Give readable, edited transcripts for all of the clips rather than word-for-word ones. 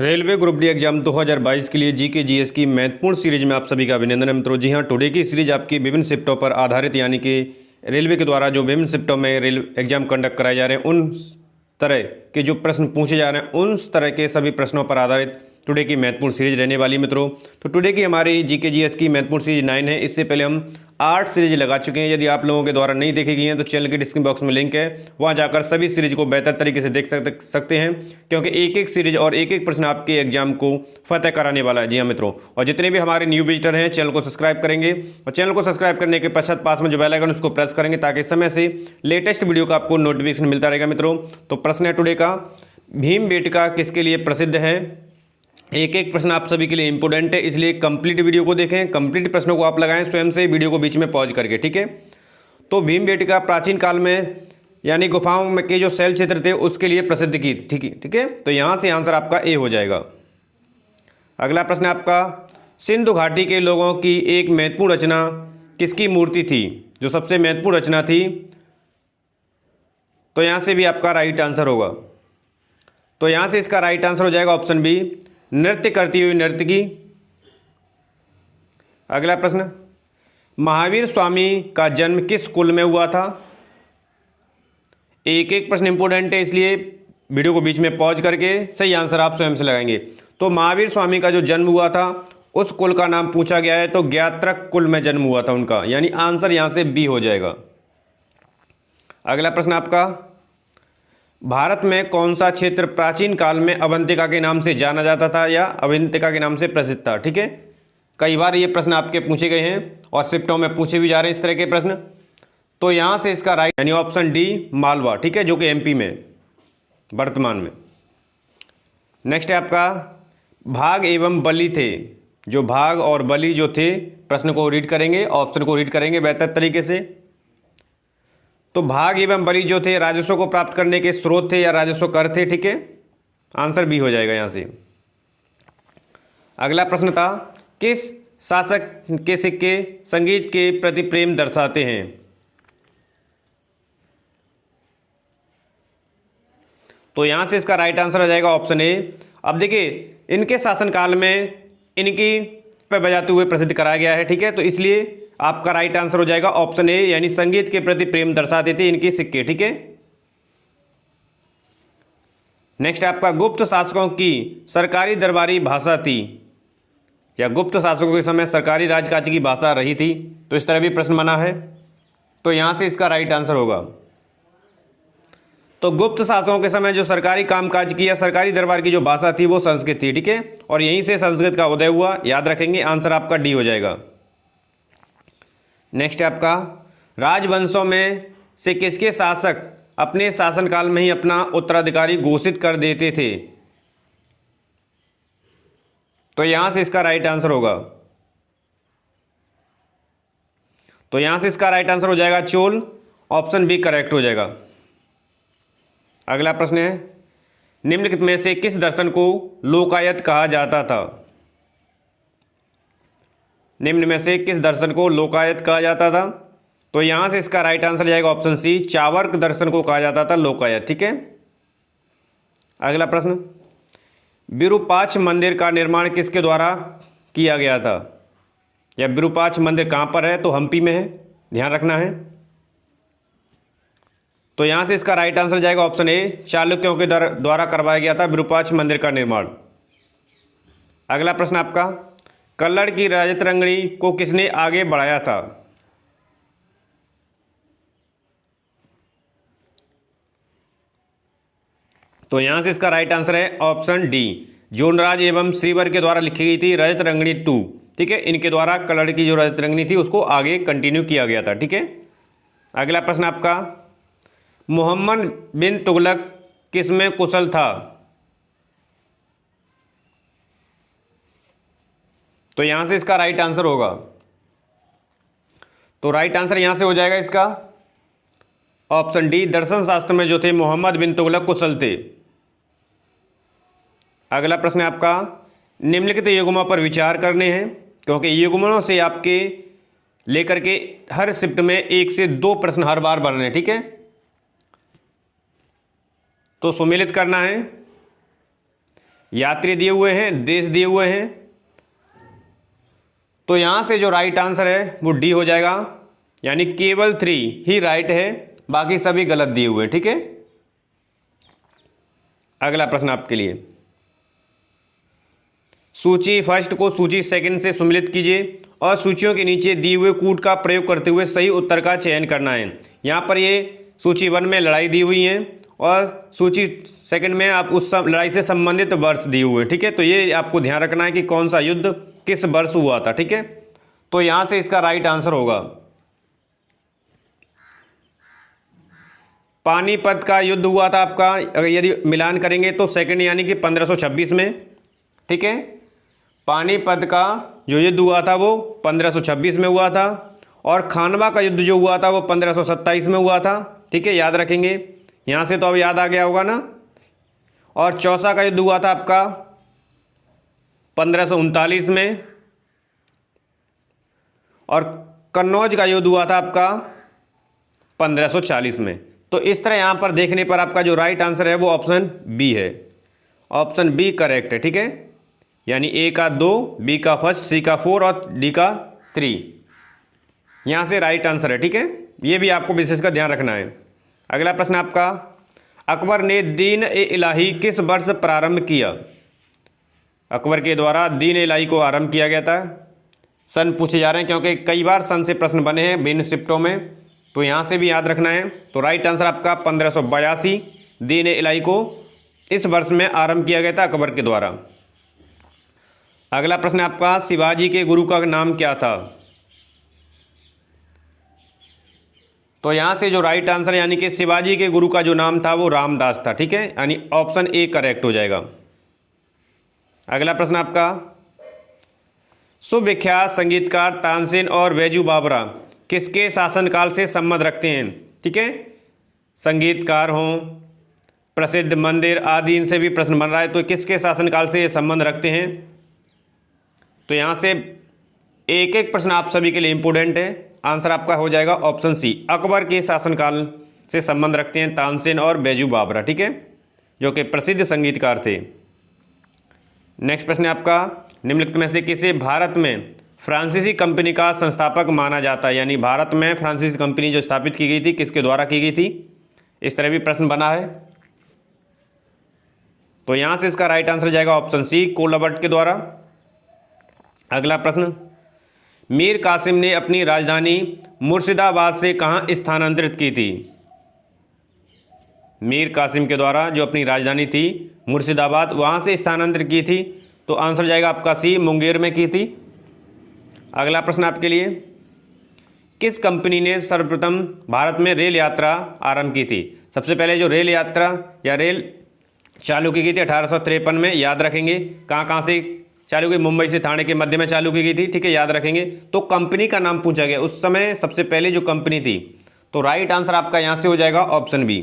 Railway group D exam 2022 के लिए GK GS की महत्वपूर्ण सीरीज में आप सभी का अभिनंदन है मित्रों। जी हाँ, टुडे की सीरीज आपकी विभिन्न शिफ्टों पर आधारित यानी कि रेलवे के द्वारा जो विभिन्न शिफ्टों में रेल एग्जाम कंडक्ट कराए जा रहे हैं उन तरह के जो प्रश्न पूछे जा रहे हैं उन तरह के सभी प्रश्नों पर आधारित टुडे की महत्वपूर्ण सीरीज रहने वाली मित्रों। तो टुडे की हमारी जीके जीएस की महत्वपूर्ण सीरीज 9 है। इससे पहले हम 8 सीरीज लगा चुके हैं। यदि आप लोगों के द्वारा नहीं देखी गई हैं तो चैनल के डिस्क्रिप्शन बॉक्स में लिंक है, वहां जाकर सभी सीरीज को बेहतर तरीके से देख सकते हैं, क्योंकि एक एक सीरीज और एक एक प्रश्न आपके एग्जाम को फतेह कराने वाला है। जी हाँ मित्रों, और जितने भी हमारे न्यू विजिटर हैं चैनल को सब्सक्राइब करेंगे और चैनल को सब्सक्राइब करने के पश्चात पास में जो बेल आइकन उसको प्रेस करेंगे ताकि समय से लेटेस्ट वीडियो का आपको नोटिफिकेशन मिलता रहेगा मित्रों। तो प्रश्न है टुडे का, भीमबेटका किसके लिए प्रसिद्ध है? एक एक प्रश्न आप सभी के लिए इंपॉर्टेंट है, इसलिए कंप्लीट वीडियो को देखें, कंप्लीट प्रश्नों को आप लगाएं स्वयं से वीडियो को बीच में पॉज करके, ठीक है। तो भीमबेटका प्राचीन काल में यानी गुफाओं में के जो शैल क्षेत्र थे उसके लिए प्रसिद्ध की, ठीक है। तो यहाँ से आंसर आपका ए हो जाएगा। अगला प्रश्न आपका, सिंधु घाटी के लोगों की एक महत्वपूर्ण रचना किसकी मूर्ति थी? जो सबसे महत्वपूर्ण रचना थी, तो यहाँ से भी आपका राइट आंसर होगा। तो यहाँ से इसका राइट आंसर हो जाएगा ऑप्शन बी, नृत्य करती हुई नर्तकी। अगला प्रश्न, महावीर स्वामी का जन्म किस कुल में हुआ था? एक एक प्रश्न इंपोर्टेंट है, इसलिए वीडियो को बीच में पॉज करके सही आंसर आप स्वयं से लगाएंगे। तो महावीर स्वामी का जो जन्म हुआ था उस कुल का नाम पूछा गया है, तो ज्ञात्रक कुल में जन्म हुआ था उनका, यानी आंसर यहां से बी हो जाएगा। अगला प्रश्न आपका, भारत में कौन सा क्षेत्र प्राचीन काल में अवंतिका के नाम से जाना जाता था या अवंतिका के नाम से प्रसिद्ध था? ठीक है, कई बार ये प्रश्न आपके पूछे गए हैं और शिफ्टों में पूछे भी जा रहे हैं इस तरह के प्रश्न। तो यहां से इसका राइट यानी ऑप्शन डी मालवा, ठीक है, जो कि एमपी में वर्तमान में। नेक्स्ट है आपका, भाग एवं बलि थे। जो भाग और बलि जो थे, प्रश्न को रीड करेंगे, ऑप्शन को रीड करेंगे बेहतर तरीके से। तो भाग एवं बलि जो थे राजस्व को प्राप्त करने के स्रोत थे या राजस्व कर थे, ठीक है, आंसर बी हो जाएगा यहां से। अगला प्रश्न था, किस शासक के सिक्के संगीत के प्रति प्रेम दर्शाते हैं? तो यहां से इसका राइट आंसर आ जाएगा ऑप्शन ए। अब देखिए, इनके शासनकाल में इनकी पे बजाते हुए प्रसिद्ध कराया गया है, ठीक है, तो इसलिए आपका राइट आंसर हो जाएगा ऑप्शन ए, यानी संगीत के प्रति प्रेम दर्शाते थे इनके सिक्के, ठीक है। नेक्स्ट आपका, गुप्त शासकों की सरकारी दरबारी भाषा थी या गुप्त शासकों के समय सरकारी राजकाज की भाषा रही थी? तो इस तरह भी प्रश्न बना है, तो यहां से इसका राइट आंसर होगा। तो गुप्त शासकों के समय जो सरकारी कामकाज की या सरकारी दरबार की जो भाषा थी वो संस्कृत थी, ठीक है, और यहीं से संस्कृत का उदय हुआ, याद रखेंगे, आंसर आपका डी हो जाएगा। नेक्स्ट है आपका, राजवंशों में से किसके शासक अपने शासनकाल में ही अपना उत्तराधिकारी घोषित कर देते थे? तो यहां से इसका राइट आंसर होगा। तो यहां से इसका राइट आंसर हो जाएगा चोल, ऑप्शन बी करेक्ट हो जाएगा। अगला प्रश्न है, निम्नलिखित में से किस दर्शन को लोकायत कहा जाता था? निम्न में से किस दर्शन को लोकायत कहा जाता था? तो यहां से इसका राइट आंसर जाएगा ऑप्शन सी, चावर्क दर्शन को कहा जाता था लोकायत, ठीक है। अगला प्रश्न, विरूपाक्ष मंदिर का निर्माण किसके द्वारा किया गया था? या विरूपाक्ष मंदिर कहां पर है? तो हम्पी में है, ध्यान रखना है। तो यहां से इसका राइट आंसर जाएगा ऑप्शन ए, चालुक्यों के द्वारा करवाया गया था विरूपाक्ष मंदिर का निर्माण। अगला प्रश्न आपका, कल्लड़ की रजत रंगनी को किसने आगे बढ़ाया था? तो यहां से इसका राइट आंसर है ऑप्शन डी, जोनराज एवं श्रीवर के द्वारा लिखी गई थी रजत रंगनी 2, ठीक है, इनके द्वारा कल्लड़ की जो रजत रंगनी थी उसको आगे कंटिन्यू किया गया था, ठीक है। अगला प्रश्न आपका, मोहम्मद बिन तुगलक किसमें कुशल था? तो यहां से इसका राइट आंसर होगा। तो राइट आंसर यहां से हो जाएगा इसका ऑप्शन डी, दर्शन शास्त्र में जो थे मोहम्मद बिन तुगलक कुशल थे। अगला प्रश्न है आपका, निम्नलिखित युग्मों पर विचार करने हैं, क्योंकि युग्मों से आपके लेकर के हर शिफ्ट में 1 से 2 प्रश्न हर बार बन रहे हैं, ठीक है, तो सुमेलित करना है। यात्री दिए हुए हैं, देश दिए हुए हैं। तो यहां से जो राइट आंसर है वो डी हो जाएगा, यानी केवल 3 ही राइट है, बाकी सभी गलत दिए हुए हैं। ठीक है, अगला प्रश्न आपके लिए, सूची फर्स्ट को सूची सेकंड से सम्मिलित कीजिए और सूचियों के नीचे दिए हुए कूट का प्रयोग करते हुए सही उत्तर का चयन करना है। यहाँ पर ये सूची 1 में लड़ाई दी हुई है और सूची सेकंड में आप उस लड़ाई से संबंधित वर्ष दिए हुए हैं। ठीक है, तो ये आपको ध्यान रखना है कि कौन सा युद्ध किस वर्ष हुआ था। ठीक है, तो यहाँ से इसका राइट आंसर होगा पानीपत का युद्ध हुआ था आपका, अगर यदि मिलान करेंगे तो सेकंड यानी कि 1526 में। ठीक है, पानीपत का जो युद्ध हुआ था वो 1526 में हुआ था, और खानवा का युद्ध जो हुआ था वो 1527 में हुआ था। ठीक है, याद रखेंगे, यहाँ से तो अब याद आ गया होगा ना। और चौसा का युद्ध हुआ था आपका 1539 में, और कन्नौज का युद्ध हुआ था आपका 1540 में। तो इस तरह यहाँ पर देखने पर आपका जो राइट आंसर है वो ऑप्शन बी है। ऑप्शन बी करेक्ट है। ठीक है, यानी ए का 2, बी का फर्स्ट, सी का 4 और डी का 3 यहाँ से राइट आंसर है। ठीक है, ये भी आपको विशेष का ध्यान रखना है। अगला प्रश्न आपका, अकबर ने दीन ए इलाही किस वर्ष प्रारंभ किया? अकबर के द्वारा दीन ए इलाही को आरंभ किया गया था। सन पूछे जा रहे हैं क्योंकि कई बार सन से प्रश्न बने हैं भिन्न शिफ्टों में, तो यहाँ से भी याद रखना है। तो राइट आंसर आपका 1582 दीन ए इलाही को इस वर्ष में आरंभ किया गया था अकबर के द्वारा। अगला प्रश्न आपका, शिवाजी के गुरु का नाम क्या था? तो यहाँ से जो राइट आंसर यानी कि शिवाजी के गुरु का जो नाम था वो रामदास था। ठीक है, यानी ऑप्शन ए करेक्ट हो जाएगा। अगला प्रश्न आपका, सुविख्यात संगीतकार तानसेन और बैजू बावरा किसके शासनकाल से संबंध रखते हैं? ठीक है, संगीतकार हों, प्रसिद्ध मंदिर आदि, इनसे भी प्रश्न बन रहा है, तो किसके शासनकाल से ये संबंध रखते हैं? तो यहाँ से एक एक प्रश्न आप सभी के लिए इंपॉर्टेंट है। आंसर आपका हो जाएगा ऑप्शन सी, अकबर के शासनकाल से संबंध रखते हैं तानसेन और बैजू बावरा। ठीक है, जो कि प्रसिद्ध संगीतकार थे। नेक्स्ट प्रश्न है आपका, निम्नलिखित में से किसे भारत में फ्रांसीसी कंपनी का संस्थापक माना जाता है? यानी भारत में फ्रांसीसी कंपनी जो स्थापित की गई थी किसके द्वारा की गई थी? इस तरह भी प्रश्न बना है। तो यहाँ से इसका राइट आंसर जाएगा ऑप्शन सी, कोलबर्ट के द्वारा। अगला प्रश्न, मीर कासिम ने अपनी राजधानी मुर्शिदाबाद से कहाँ स्थानांतरित की थी? मीर कासिम के द्वारा जो अपनी राजधानी थी मुर्शिदाबाद, वहाँ से स्थानांतरित की थी। तो आंसर जाएगा आपका सी, मुंगेर में की थी। अगला प्रश्न आपके लिए, किस कंपनी ने सर्वप्रथम भारत में रेल यात्रा आरंभ की थी? सबसे पहले जो रेल यात्रा या रेल चालू की गई थी 1853 में, याद रखेंगे कहाँ कहाँ से चालू की? मुंबई से थाने के मध्य में चालू की गई थी। ठीक है, याद रखेंगे। तो कंपनी का नाम पूछा गया उस समय, सबसे पहले जो कंपनी थी। तो राइट आंसर आपका यहाँ से हो जाएगा option B,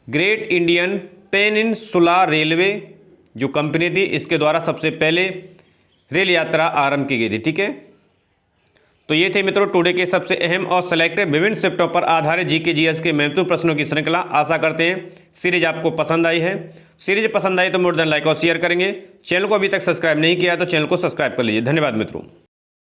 great Indian peninsula railway जो कंपनी थी, इसके द्वारा सबसे पहले रेल यात्रा आरंभ की गई थी। ठीक है, तो ये थे मित्रों टुडे के सबसे अहम और सेलेक्टेड विभिन्न शिफ्टों पर आधारित जीके जीएस के महत्वपूर्ण प्रश्नों की श्रृंखला। आशा करते हैं सीरीज आपको पसंद आई है। सीरीज पसंद आई तो मोर देन लाइक और शेयर करेंगे। चैनल को अभी तक सब्सक्राइब नहीं किया तो चैनल को सब्सक्राइब कर लीजिए। धन्यवाद मित्रों।